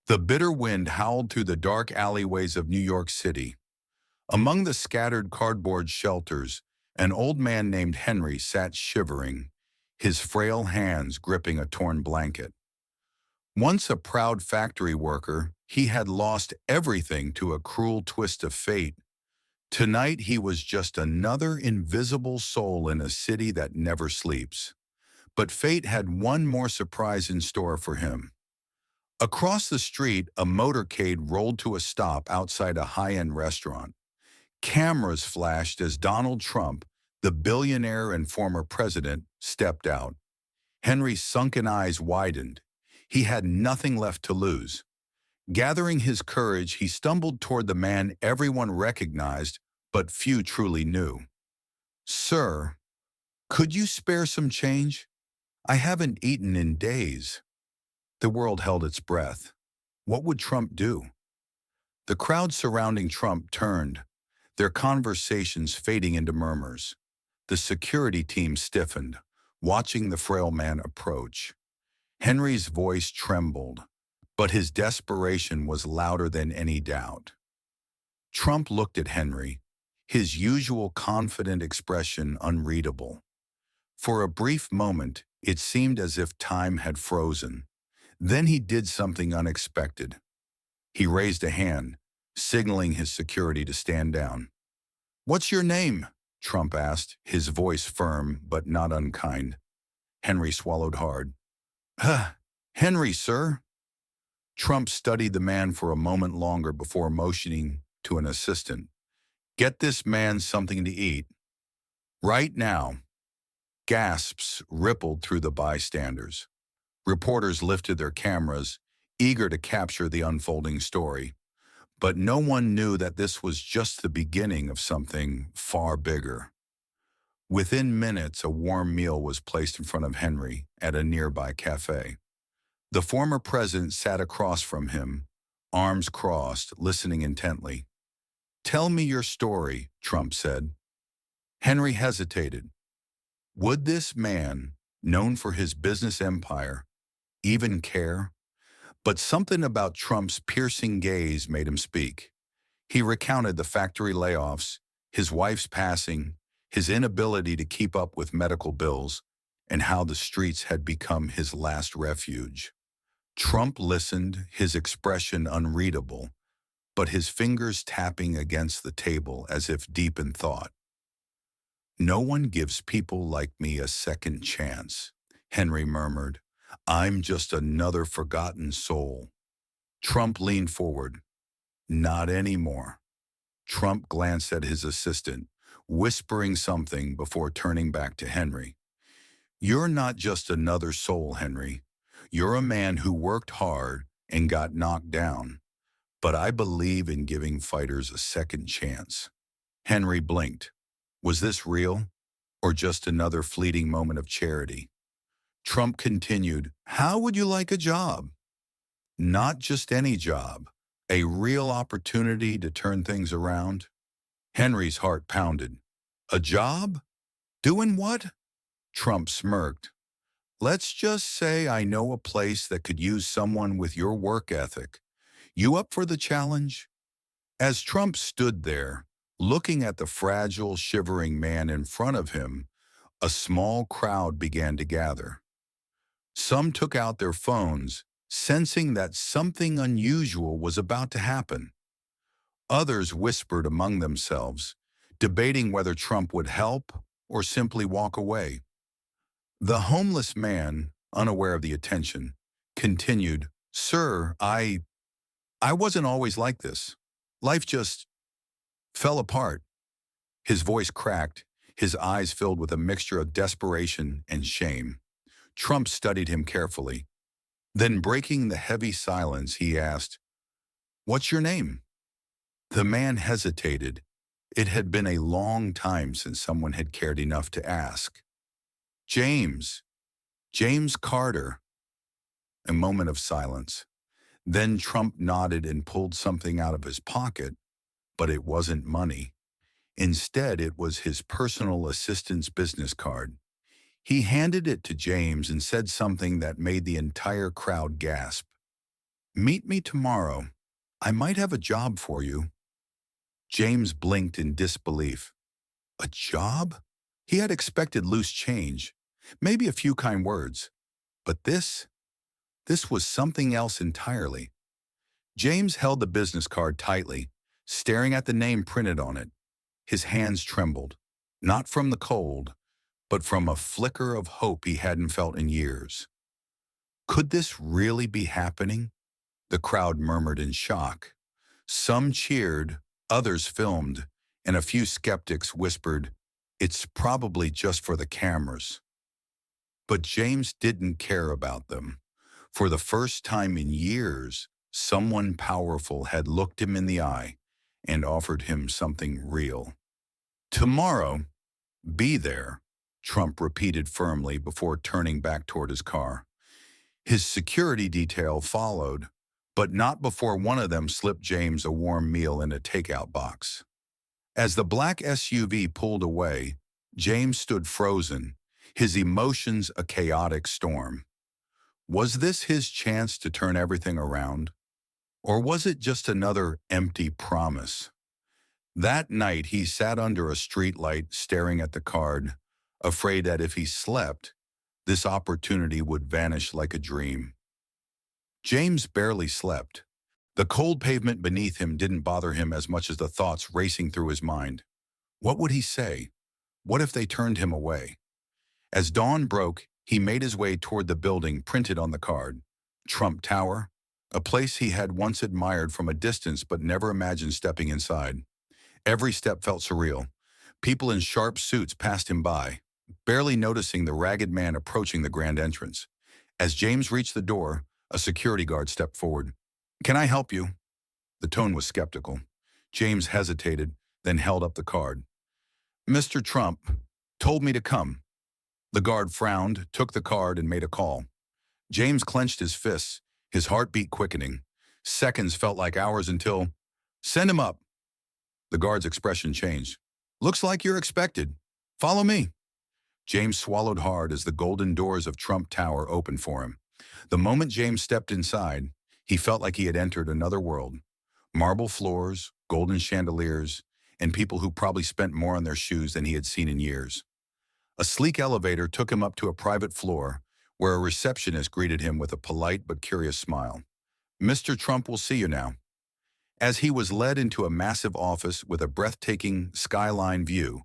The bitter wind howled through the dark alleyways of New York City. Among the scattered cardboard shelters, an old man named Henry sat shivering, his frail hands gripping a torn blanket. Once a proud factory worker, he had lost everything to a cruel twist of fate. Tonight he was just another invisible soul in a city that never sleeps. But fate had one more surprise in store for him. Across the street, a motorcade rolled to a stop outside a high-end restaurant. Cameras flashed as Donald Trump, the billionaire and former president, stepped out. Henry's sunken eyes widened. He had nothing left to lose. Gathering his courage, he stumbled toward the man everyone recognized, but few truly knew. "Sir, could you spare some change? I haven't eaten in days." The world held its breath. What would Trump do? The crowd surrounding Trump turned, their conversations fading into murmurs. The security team stiffened, watching the frail man approach. Henry's voice trembled, but his desperation was louder than any doubt. Trump looked at Henry, his usual confident expression unreadable. For a brief moment, it seemed as if time had frozen. Then he did something unexpected. He raised a hand, signaling his security to stand down. "What's your name?" Trump asked, his voice firm but not unkind. Henry swallowed hard. Henry, sir." Trump studied the man for a moment longer before motioning to an assistant. "Get this man something to eat. Right now." Gasps rippled through the bystanders. Reporters lifted their cameras, eager to capture the unfolding story. But no one knew that this was just the beginning of something far bigger. Within minutes, a warm meal was placed in front of Henry at a nearby cafe. The former president sat across from him, arms crossed, listening intently. "Tell me your story," Trump said. Henry hesitated. Would this man, known for his business empire, even care? But something about Trump's piercing gaze made him speak. He recounted the factory layoffs, his wife's passing, his inability to keep up with medical bills, and how the streets had become his last refuge. Trump listened, his expression unreadable, but his fingers tapping against the table as if deep in thought. "No one gives people like me a second chance," Henry murmured. "I'm just another forgotten soul." Trump leaned forward. "Not anymore." Trump glanced at his assistant, whispering something before turning back to Henry. "You're not just another soul, Henry. You're a man who worked hard and got knocked down. But I believe in giving fighters a second chance." Henry blinked. Was this real, or just another fleeting moment of charity? Trump continued, "How would you like a job? Not just any job, a real opportunity to turn things around." Henry's heart pounded. "A job? Doing what?" Trump smirked. "Let's just say I know a place that could use someone with your work ethic. You up for the challenge?" As Trump stood there, looking at the fragile, shivering man in front of him, a small crowd began to gather. Some took out their phones, sensing that something unusual was about to happen. Others whispered among themselves, debating whether Trump would help or simply walk away. The homeless man, unaware of the attention, continued, "Sir, I wasn't always like this. Life just fell apart." His voice cracked, his eyes filled with a mixture of desperation and shame. Trump studied him carefully. Then, breaking the heavy silence, he asked, "What's your name?" The man hesitated. It had been a long time since someone had cared enough to ask. "James. James Carter." A moment of silence. Then Trump nodded and pulled something out of his pocket, but it wasn't money. Instead, it was his personal assistant's business card. He handed it to James and said something that made the entire crowd gasp. Meet me tomorrow. I might have a job for you. James blinked in disbelief. A job? He had expected loose change, maybe a few kind words. But this was something else entirely. James held the business card tightly, staring at the name printed on it. His hands trembled, not from the cold, but from a flicker of hope he hadn't felt in years. Could this really be happening? The crowd murmured in shock. Some cheered, others filmed, and a few skeptics whispered, "It's probably just for the cameras." But James didn't care about them. For the first time in years, someone powerful had looked him in the eye and offered him something real. "Tomorrow, be there," Trump repeated firmly before turning back toward his car. His security detail followed, but not before one of them slipped James a warm meal in a takeout box. As the black SUV pulled away, James stood frozen, his emotions a chaotic storm. Was this his chance to turn everything around? Or was it just another empty promise? That night he sat under a streetlight staring at the card, afraid that if he slept, this opportunity would vanish like a dream. James barely slept. The cold pavement beneath him didn't bother him as much as the thoughts racing through his mind. What would he say? What if they turned him away? As dawn broke, he made his way toward the building printed on the card. Trump Tower, a place he had once admired from a distance but never imagined stepping inside. Every step felt surreal. People in sharp suits passed him by, barely noticing the ragged man approaching the grand entrance. As James reached the door, a security guard stepped forward. "Can I help you?" The tone was skeptical. James hesitated, then held up the card. "Mr. Trump told me to come." The guard frowned, took the card, and made a call. James clenched his fists, his heartbeat quickening. Seconds felt like hours until, "Send him up." The guard's expression changed. "Looks like you're expected. Follow me." James swallowed hard as the golden doors of Trump Tower opened for him. The moment James stepped inside, he felt like he had entered another world. Marble floors, golden chandeliers, and people who probably spent more on their shoes than he had seen in years. A sleek elevator took him up to a private floor, where a receptionist greeted him with a polite but curious smile. "Mr. Trump will see you now." As he was led into a massive office with a breathtaking skyline view,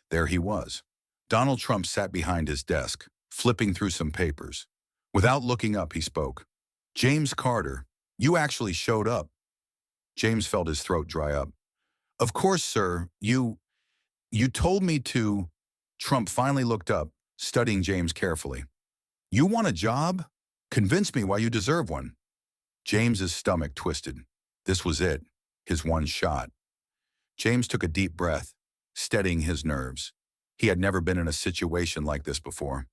there he was. Donald Trump sat behind his desk, flipping through some papers. Without looking up, he spoke. "James Carter, you actually showed up." James felt his throat dry up. "Of course, sir, you told me to." Trump finally looked up, studying James carefully. "You want a job? Convince me why you deserve one." James's stomach twisted. This was it, his one shot. James took a deep breath, steadying his nerves. He had never been in a situation like this before.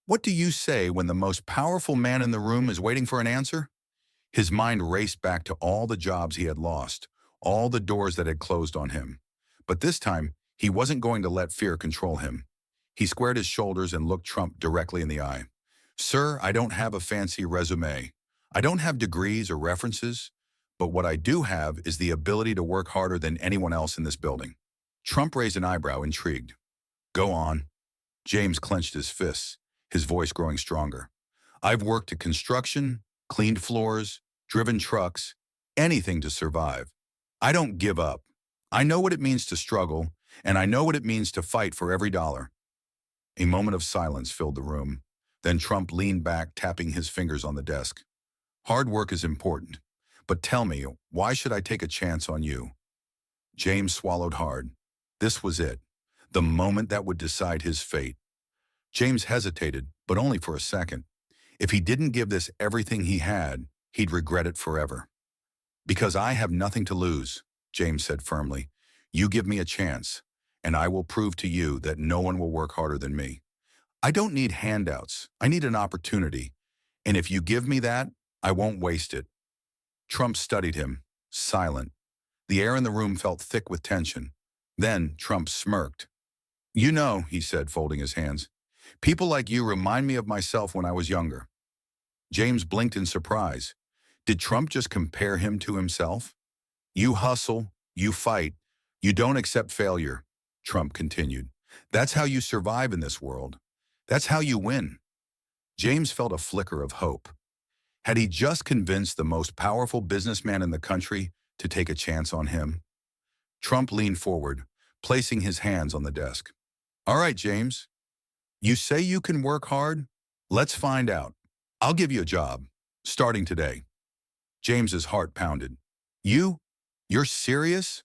"What do you say when the most powerful man in the room is waiting for an answer?" His mind raced back to all the jobs he had lost, all the doors that had closed on him. But this time, he wasn't going to let fear control him. He squared his shoulders and looked Trump directly in the eye. "Sir, I don't have a fancy resume. I don't have degrees or references, but what I do have is the ability to work harder than anyone else in this building." Trump raised an eyebrow, intrigued. "Go on." James clenched his fists, his voice growing stronger. "I've worked at construction, cleaned floors, driven trucks, anything to survive. I don't give up. I know what it means to struggle, and I know what it means to fight for every dollar." A moment of silence filled the room. Then Trump leaned back, tapping his fingers on the desk. "Hard work is important, but tell me, why should I take a chance on you?" James swallowed hard. This was it, the moment that would decide his fate. James hesitated, but only for a second. If he didn't give this everything he had, he'd regret it forever. "Because I have nothing to lose," James said firmly. "You give me a chance, and I will prove to you that no one will work harder than me. I don't need handouts. I need an opportunity. And if you give me that, I won't waste it." Trump studied him, silent. The air in the room felt thick with tension. Then Trump smirked. "You know," he said, folding his hands, "people like you remind me of myself when I was younger." James blinked in surprise. Did Trump just compare him to himself? You hustle, you fight, you don't accept failure, Trump continued. That's how you survive in this world. That's how you win. James felt a flicker of hope. Had he just convinced the most powerful businessman in the country to take a chance on him? Trump leaned forward, placing his hands on the desk. All right, James. You say you can work hard? Let's find out. I'll give you a job, starting today. James's heart pounded. You? You're serious?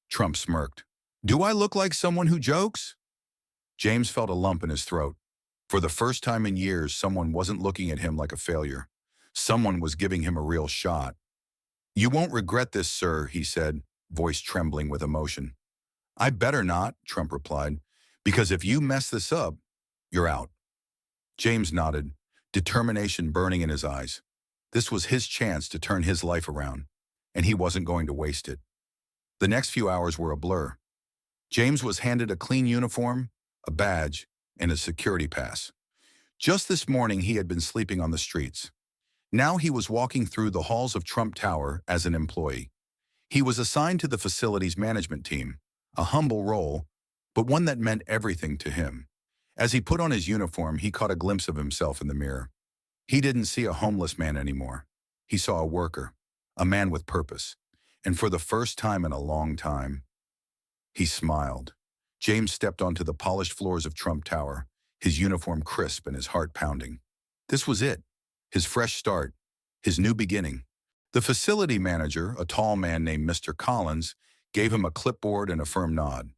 Trump smirked. Do I look like someone who jokes? James felt a lump in his throat. For the first time in years, someone wasn't looking at him like a failure. Someone was giving him a real shot. You won't regret this, sir, he said, voice trembling with emotion. I better not, Trump replied, because if you mess this up, you're out. James nodded, determination burning in his eyes. This was his chance to turn his life around, and he wasn't going to waste it. The next few hours were a blur. James was handed a clean uniform, a badge, and a security pass. Just this morning, he had been sleeping on the streets. Now he was walking through the halls of Trump Tower as an employee. He was assigned to the facilities management team, a humble role, but one that meant everything to him. As he put on his uniform, he caught a glimpse of himself in the mirror. He didn't see a homeless man anymore. He saw a worker, a man with purpose. And for the first time in a long time, he smiled. James stepped onto the polished floors of Trump Tower, his uniform crisp and his heart pounding. This was it, his fresh start, his new beginning. The facility manager, a tall man named Mr. Collins, gave him a clipboard and a firm nod.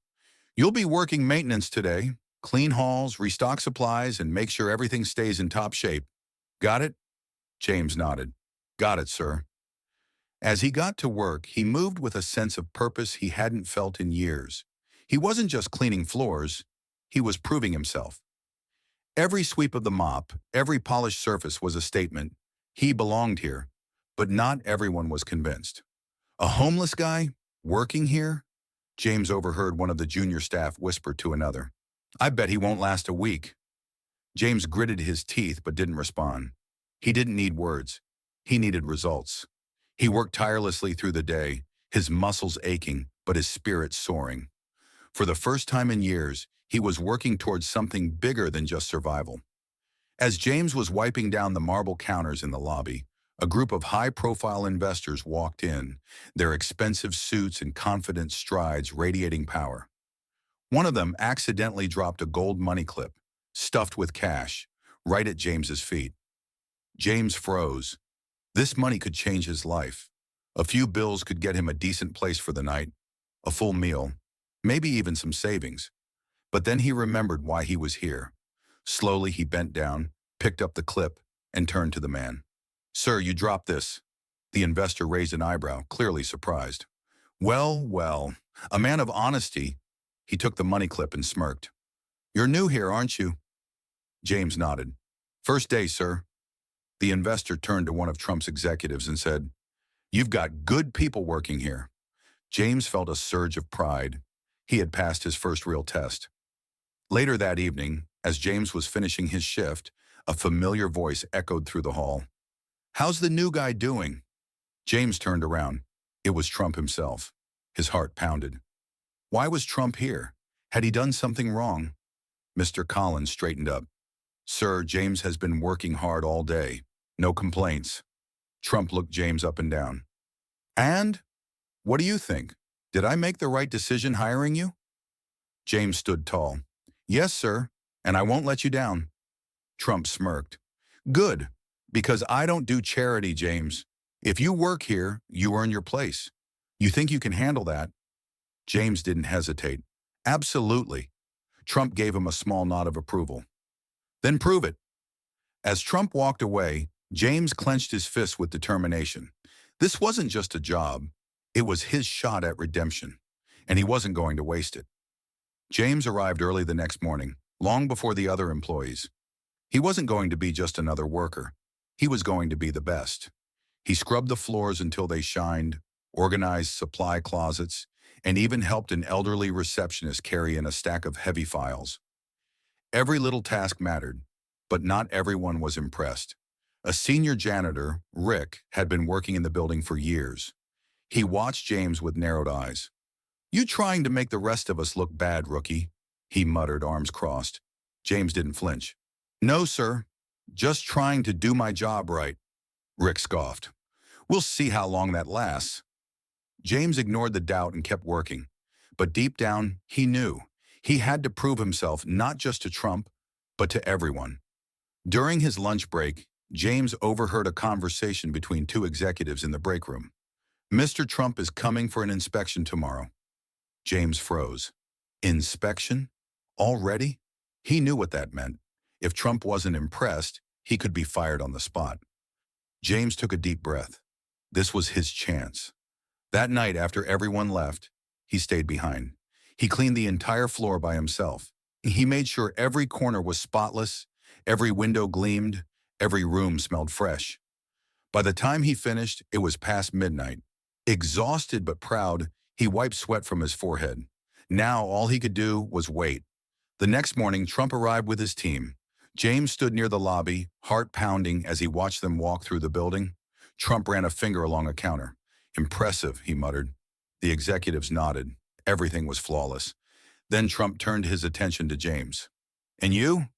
You'll be working maintenance today. Clean halls, restock supplies, and make sure everything stays in top shape. Got it? James nodded. Got it, sir. As he got to work, he moved with a sense of purpose he hadn't felt in years. He wasn't just cleaning floors, he was proving himself. Every sweep of the mop, every polished surface was a statement. He belonged here, but not everyone was convinced. A homeless guy? Working here? James overheard one of the junior staff whisper to another. I bet he won't last a week. James gritted his teeth but didn't respond. He didn't need words. He needed results. He worked tirelessly through the day, his muscles aching, but his spirit soaring. For the first time in years, he was working towards something bigger than just survival. As James was wiping down the marble counters in the lobby, a group of high-profile investors walked in, their expensive suits and confident strides radiating power. One of them accidentally dropped a gold money clip, stuffed with cash, right at James's feet. James froze. This money could change his life. A few bills could get him a decent place for the night, a full meal, maybe even some savings. But then he remembered why he was here. Slowly he bent down, picked up the clip, and turned to the man. Sir, you dropped this. The investor raised an eyebrow, clearly surprised. Well, a man of honesty. He took the money clip and smirked. You're new here, aren't you? James nodded. First day, sir. The investor turned to one of Trump's executives and said, You've got good people working here. James felt a surge of pride. He had passed his first real test. Later that evening, as James was finishing his shift, a familiar voice echoed through the hall. How's the new guy doing? James turned around. It was Trump himself. His heart pounded. Why was Trump here? Had he done something wrong? Mr. Collins straightened up. Sir, James has been working hard all day. No complaints. Trump looked James up and down. And? What do you think? Did I make the right decision hiring you? James stood tall. Yes, sir, and I won't let you down. Trump smirked. Good, because I don't do charity, James. If you work here, you earn your place. You think you can handle that? James didn't hesitate. Absolutely. Trump gave him a small nod of approval. Then prove it. As Trump walked away, James clenched his fists with determination. This wasn't just a job. It was his shot at redemption, and he wasn't going to waste it. James arrived early the next morning, long before the other employees. He wasn't going to be just another worker. He was going to be the best. He scrubbed the floors until they shined, organized supply closets, and even helped an elderly receptionist carry in a stack of heavy files. Every little task mattered, but not everyone was impressed. A senior janitor, Rick, had been working in the building for years. He watched James with narrowed eyes. "You trying to make the rest of us look bad, rookie?" he muttered, arms crossed. James didn't flinch. "No, sir. Just trying to do my job right," Rick scoffed. "We'll see how long that lasts." James ignored the doubt and kept working. But deep down, he knew. He had to prove himself not just to Trump, but to everyone. During his lunch break, James overheard a conversation between two executives in the break room. "Mr. Trump is coming for an inspection tomorrow." James froze. Inspection? Already? He knew what that meant. If Trump wasn't impressed, he could be fired on the spot. James took a deep breath. This was his chance. That night, after everyone left, he stayed behind. He cleaned the entire floor by himself. He made sure every corner was spotless, every window gleamed, every room smelled fresh. By the time he finished, it was past midnight. Exhausted but proud, he wiped sweat from his forehead. Now all he could do was wait. The next morning, Trump arrived with his team. James stood near the lobby, heart pounding as he watched them walk through the building. Trump ran a finger along a counter. "Impressive," he muttered. The executives nodded. Everything was flawless. Then Trump turned his attention to James. "And you?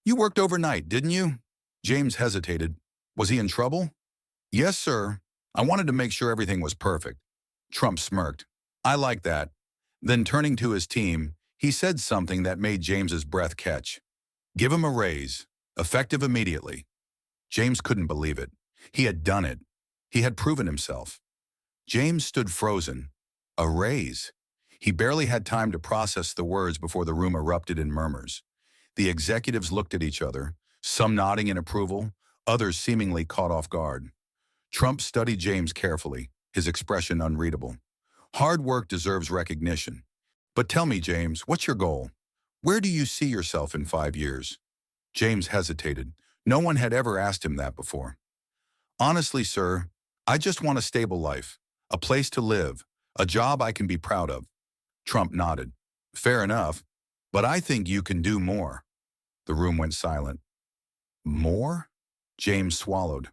You worked overnight, didn't you?" James hesitated. Was he in trouble? "Yes, sir. I wanted to make sure everything was perfect." Trump smirked. "I like that." Then turning to his team, he said something that made James's breath catch. "Give him a raise, effective immediately." James couldn't believe it. He had done it. He had proven himself. James stood frozen. A raise? He barely had time to process the words before the room erupted in murmurs. The executives looked at each other, some nodding in approval, others seemingly caught off guard. Trump studied James carefully, his expression unreadable. "Hard work deserves recognition. But tell me, James, what's your goal? Where do you see yourself in 5 years?" James hesitated. No one had ever asked him that before. "Honestly, sir, I just want a stable life, a place to live, a job I can be proud of." Trump nodded. "Fair enough, but I think you can do more." The room went silent. "More?" James swallowed.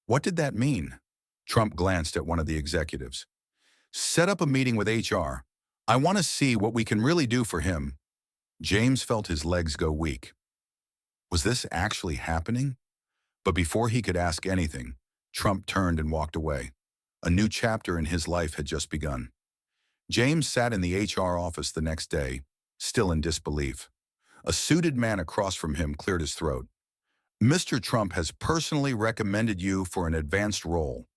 What did that mean? Trump glanced at one of the executives. "Set up a meeting with HR. I want to see what we can really do for him." James felt his legs go weak. Was this actually happening? But before he could ask anything, Trump turned and walked away. A new chapter in his life had just begun. James sat in the HR office the next day, still in disbelief. A suited man across from him cleared his throat. "Mr. Trump has personally recommended you for an advanced role."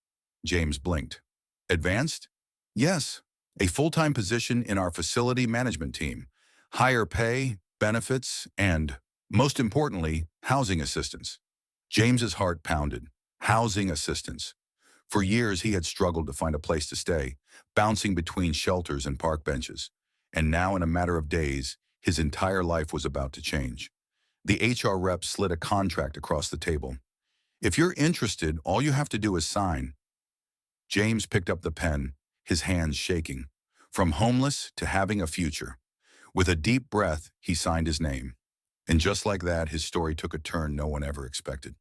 James blinked. "Advanced?" "Yes, a full-time position in our facility management team. Higher pay, benefits, and, most importantly, housing assistance." James's heart pounded. Housing assistance. For years, he had struggled to find a place to stay, bouncing between shelters and park benches. And now, in a matter of days, his entire life was about to change. The HR rep slid a contract across the table. "If you're interested, all you have to do is sign." James picked up the pen, his hands shaking. From homeless to having a future. With a deep breath, he signed his name. And just like that, his story took a turn no one ever expected.